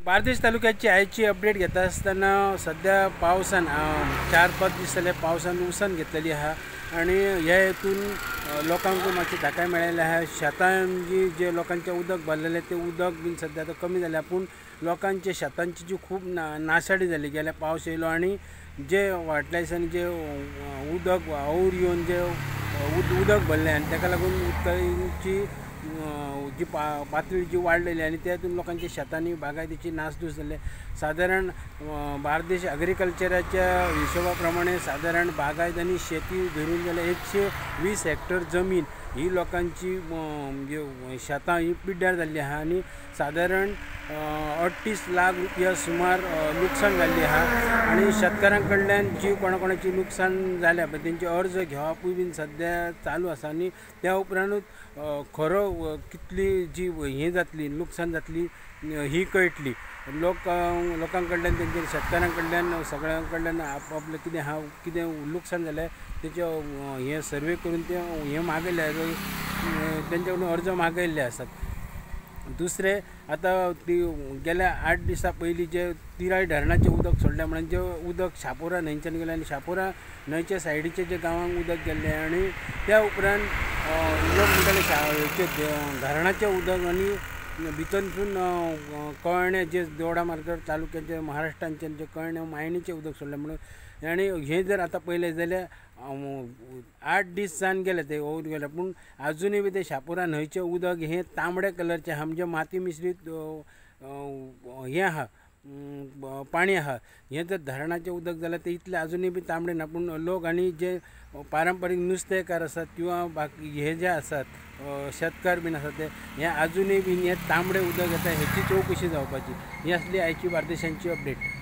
बार्देश तालुक्याची आयची अपडेट घेता असताना सध्या पावसान 4-5 दीस जाले पावसान उसण घेतलेली आहा आणि ह्या हेतून लोकांक मातशी धाकाय मेळ्ळेली आहा। शेतांची जे लोकांचे उदक भरलेले ते उदक बीन सध्या आता कमी जाले, पूण लोकांचे शेतांची जी खूप नासाडी जाली गेल्या पावस येयलो आणि जे फाटल्याच्यान जे उदक वावूर येवन जे उदक भरले आणि ताका लागून उदकाची जी पातळी जी वाढलेली आणि त्यातून लोकांच्या शेतांनी बागायतीची नासधूस झाली। साधारण बार्देश ॲग्रिकल्चराच्या हिशोबाप्रमाणे साधारण बागायत आणि शेती धरून जाल्यार 120 हेक्टर जमीन ही लोकांची शेतां ही पिड्ड्यार जाल्ली आहा आणि साधारण 38 लाख रुपया सुमार लुकसाण जाल्ली आहा आणि शेतकारां कडल्यान जी कोणाची लुकसाण जाल्या पळय तेंचे अर्ज घेवपूय बीन सध्या चालू आसा आणि त्या उपरांतूच खरो कितली जी हे जातली लुकसाण जातली ही कळटली। लोकां कडल्यान तेंचे शेतकारां कडल्यान सगळ्यां कडल्यान आपआपलें कितें लुकसाण जालें तेचें हे सर्वे करून ते हे मागयले तेंचे कडून अर्ज मागयल्ले आसात। दुसरे आतां ती गेल्या 8 दिसां पयलीं जे तिराय धरणाचें उदक सोडलें म्हणून जे उदक शापोरा न्हंयच्यान गेलें आणि शापोरा न्हंयच्या सायडीचे जे गांवांक उदक गेल्लें आणि त्या उपरांत लोक म्हणटाले धरणाचें उदक आणि भितरसून कळणे जे देवडा मार्गार तालुक्याचे महाराष्ट्रांचे जे कळणे मायणीचें उदक सोडलें म्हणून आणि हे जर आतां पळयलें जाल्यार 8 दीस जावन गेले ते ओवर गेले, पूण अजुनूय बी ते शापोरा न्हंयचें उदक हे तांबडे कलरचें आहा, म्हणजे माती मिश्रीत हें आहा पाणी आहा। हें जर धरणाचें उदक जाल्यार ते इतलें अजुनूय बी तांबडे ना, पूण लोक आनी जे पारंपारीक नुस्तेकार आसात किंवा बाकी हे जे आसात शेतकार बीन आसात ते हे अजुनूय बी हे तांबडे उदक येता हेची चवकशी जावपाची। ही आसली आयची बार्देशांची अपडेट।